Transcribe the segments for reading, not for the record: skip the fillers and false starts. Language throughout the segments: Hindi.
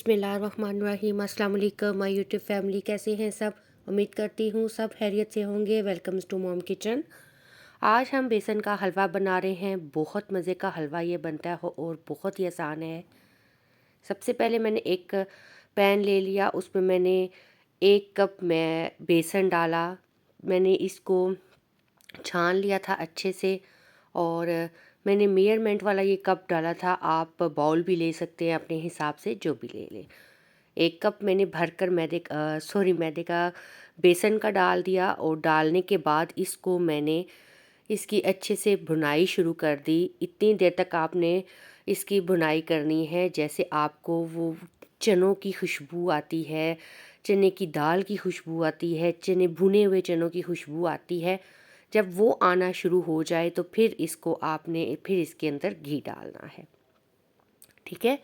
बिस्मिल्लाहिर्रहमानिर्रहीम। अस्सलाम वालेकुम माय यूट्यूब फैमिली, कैसे हैं सब? उम्मीद करती हूँ सब खैरियत से होंगे। Welcomes to mom kitchen. आज हम बेसन का हलवा बना रहे हैं। बहुत मज़े का हलवा ये बनता है और बहुत ही आसान है। सबसे पहले मैंने एक पैन ले लिया, उसमें मैंने 1 कप मैं बेसन डाला। मैंने इसको छान लिया था अच्छे से और मैंने मेजरमेंट वाला ये कप डाला था। आप बाउल भी ले सकते हैं अपने हिसाब से, जो भी ले लें। 1 कप मैंने भरकर मैदे का बेसन का डाल दिया और डालने के बाद इसको मैंने इसकी अच्छे से भुनाई शुरू कर दी। इतनी देर तक आपने इसकी भुनाई करनी है जैसे आपको वो चनों की खुशबू आती है, चने की दाल की खुशबू आती है, चने भुने हुए चनों की खुशबू आती है। जब वो आना शुरू हो जाए तो फिर इसके अंदर घी डालना है। ठीक है।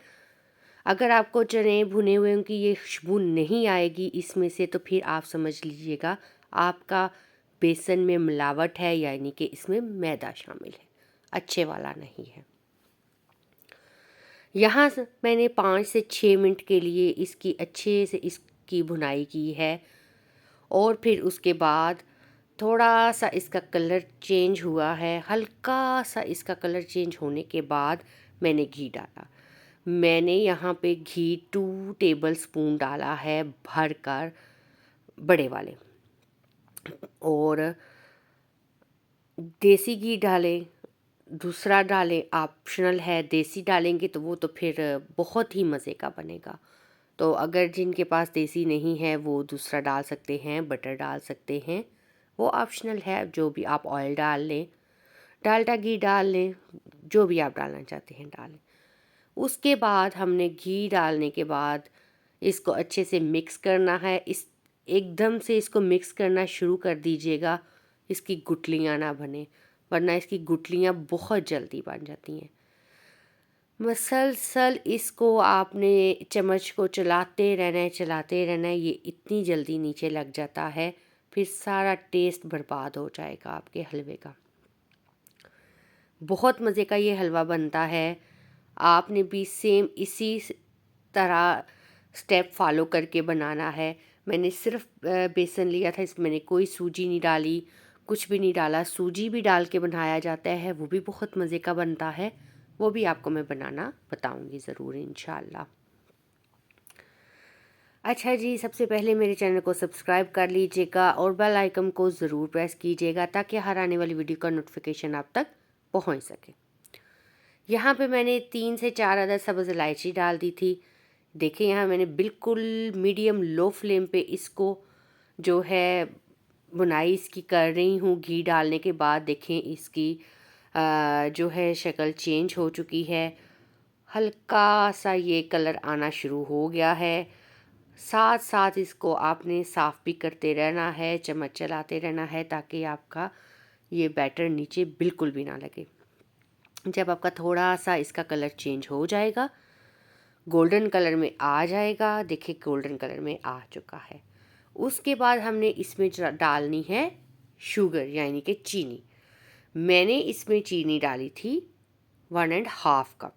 अगर आपको चने भुने हुए की ये खुशबू नहीं आएगी इसमें से, तो फिर आप समझ लीजिएगा आपका बेसन में मिलावट है, यानी कि इसमें मैदा शामिल है, अच्छे वाला नहीं है। यहाँ से मैंने 5 से 6 मिनट के लिए इसकी अच्छे से इसकी भुनाई की है और फिर उसके बाद थोड़ा सा इसका कलर चेंज हुआ है। हल्का सा इसका कलर चेंज होने के बाद मैंने घी डाला। मैंने यहाँ पे घी 2 टेबल स्पून डाला है भरकर, बड़े वाले। और देसी घी डालें, दूसरा डालें, ऑप्शनल है। देसी डालेंगे तो वो तो फिर बहुत ही मज़े का बनेगा। तो अगर जिनके पास देसी नहीं है वो दूसरा डाल सकते हैं, बटर डाल सकते हैं, वो ऑप्शनल है। जो भी आप ऑयल डाल लें, डालडा घी डाल लें, जो भी आप डालना चाहते हैं डालें। उसके बाद हमने घी डालने के बाद इसको अच्छे से मिक्स करना है। इस एकदम से इसको मिक्स करना शुरू कर दीजिएगा, इसकी गुठलियाँ ना बने, वरना इसकी गुठलियाँ बहुत जल्दी बन जाती हैं। मसलसल इसको आपने चम्मच को चलाते रहना है। ये इतनी जल्दी नीचे लग जाता है, फिर सारा टेस्ट बर्बाद हो जाएगा आपके हलवे का। बहुत मज़े का ये हलवा बनता है। आपने भी सेम इसी तरह स्टेप फॉलो करके बनाना है। मैंने सिर्फ बेसन लिया था, इसमें मैंने कोई सूजी नहीं डाली, कुछ भी नहीं डाला। सूजी भी डाल के बनाया जाता है, वो भी बहुत मज़े का बनता है। वो भी आपको मैं बनाना बताऊंगी ज़रूर इंशाल्लाह। अच्छा जी, सबसे पहले मेरे चैनल को सब्सक्राइब कर लीजिएगा और बेल आइकन को ज़रूर प्रेस कीजिएगा ताकि हर आने वाली वीडियो का नोटिफिकेशन आप तक पहुंच सके। यहाँ पे मैंने 3 से 4 अदद सब्ज़ इलायची डाल दी थी। देखिए यहाँ मैंने बिल्कुल मीडियम लो फ्लेम पे इसको जो है बुनाई इसकी कर रही हूँ। घी डालने के बाद देखें इसकी जो है शक्ल चेंज हो चुकी है। हल्का सा ये कलर आना शुरू हो गया है। साथ साथ इसको आपने साफ़ भी करते रहना है, चम्मच चलाते रहना है ताकि आपका ये बैटर नीचे बिल्कुल भी ना लगे। जब आपका थोड़ा सा इसका कलर चेंज हो जाएगा, गोल्डन कलर में आ जाएगा, देखिए गोल्डन कलर में आ चुका है। उसके बाद हमने इसमें डालनी है शुगर, यानी कि चीनी। मैंने इसमें चीनी डाली थी 1.5 कप।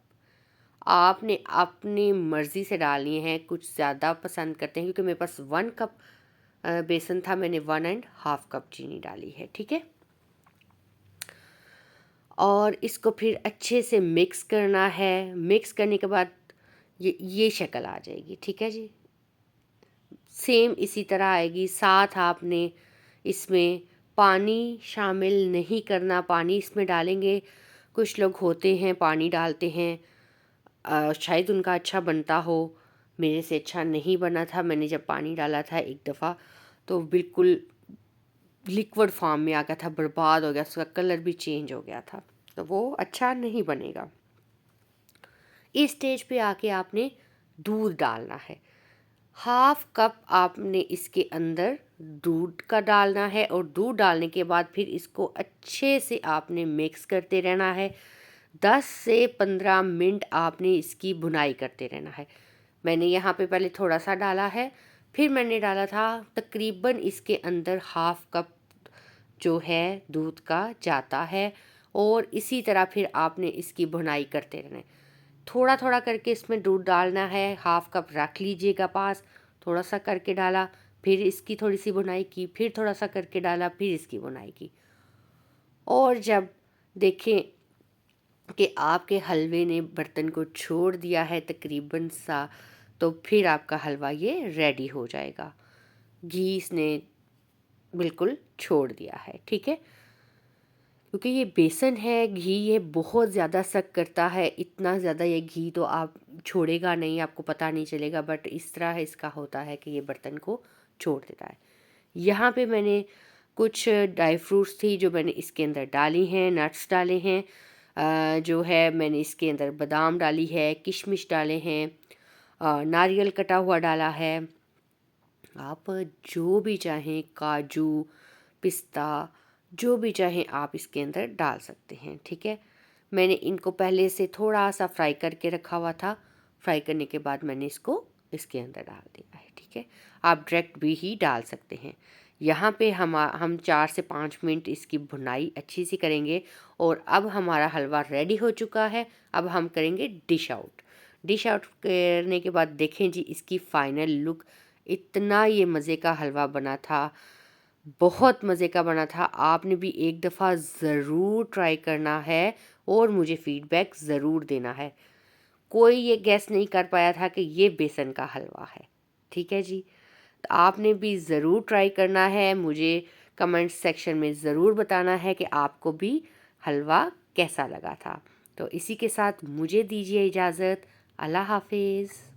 आपने अपनी मर्ज़ी से डालनी है, कुछ ज़्यादा पसंद करते हैं, क्योंकि मेरे पास 1 कप बेसन था, मैंने 1.5 कप चीनी डाली है। ठीक है। और इसको फिर अच्छे से मिक्स करना है। मिक्स करने के बाद ये शक्ल आ जाएगी। ठीक है जी, सेम इसी तरह आएगी। साथ आपने इसमें पानी शामिल नहीं करना। पानी इसमें डालेंगे, कुछ लोग होते हैं पानी डालते हैं, शायद उनका अच्छा बनता हो, मेरे से अच्छा नहीं बना था। मैंने जब पानी डाला था एक दफ़ा तो बिल्कुल लिक्विड फॉर्म में आ गया था, बर्बाद हो गया, उसका कलर भी चेंज हो गया था, तो वो अच्छा नहीं बनेगा। इस स्टेज पे आके आपने दूध डालना है। 1/2 कप आपने इसके अंदर दूध का डालना है और दूध डालने के बाद फिर इसको अच्छे से आपने मिक्स करते रहना है। 10 से 15 मिनट आपने इसकी भुनाई करते रहना है। मैंने यहाँ पे पहले थोड़ा सा डाला है, फिर मैंने डाला था तकरीबन इसके अंदर 1/2 कप जो है दूध का जाता है। और इसी तरह फिर आपने इसकी भुनाई करते रहना है। थोड़ा थोड़ा करके इसमें दूध डालना है, हाफ कप रख लीजिएगा पास, थोड़ा सा करके डाला, फिर इसकी थोड़ी सी बुनाई की, फिर थोड़ा सा करके डाला, फिर इसकी बुनाई की। और जब देखें कि आपके हलवे ने बर्तन को छोड़ दिया है तकरीबन सा, तो फिर आपका हलवा ये रेडी हो जाएगा। घी इसने बिल्कुल छोड़ दिया है, ठीक है। क्योंकि ये बेसन है, घी ये बहुत ज़्यादा सक करता है, इतना ज़्यादा ये घी तो आप छोड़ेगा नहीं, आपको पता नहीं चलेगा, बट इस तरह इसका होता है कि ये बर्तन को छोड़ देता है। यहाँ पे मैंने कुछ ड्राई फ्रूट्स थी जो मैंने इसके अंदर डाली हैं, नट्स डाले हैं, जो है मैंने इसके अंदर बादाम डाली है, किशमिश डाले हैं, नारियल कटा हुआ डाला है। आप जो भी चाहें, काजू, पिस्ता, जो भी चाहें आप इसके अंदर डाल सकते हैं, ठीक है। मैंने इनको पहले से थोड़ा सा फ्राई करके रखा हुआ था, फ्राई करने के बाद मैंने इसको इसके अंदर डाल दिया है, ठीक है। आप डायरेक्ट भी ही डाल सकते हैं। यहाँ पे हम 4 से 5 मिनट इसकी भुनाई अच्छी सी करेंगे और अब हमारा हलवा रेडी हो चुका है। अब हम करेंगे डिश आउट। डिश आउट करने के बाद देखें जी इसकी फ़ाइनल लुक। इतना ये मज़े का हलवा बना था, बहुत मज़े का बना था। आपने भी एक दफ़ा ज़रूर ट्राई करना है और मुझे फ़ीडबैक ज़रूर देना है। कोई ये गेस नहीं कर पाया था कि ये बेसन का हलवा है, ठीक है जी। तो आपने भी ज़रूर ट्राई करना है, मुझे कमेंट सेक्शन में ज़रूर बताना है कि आपको भी हलवा कैसा लगा था। तो इसी के साथ मुझे दीजिए इजाज़त। अल्लाह हाफ़िज़।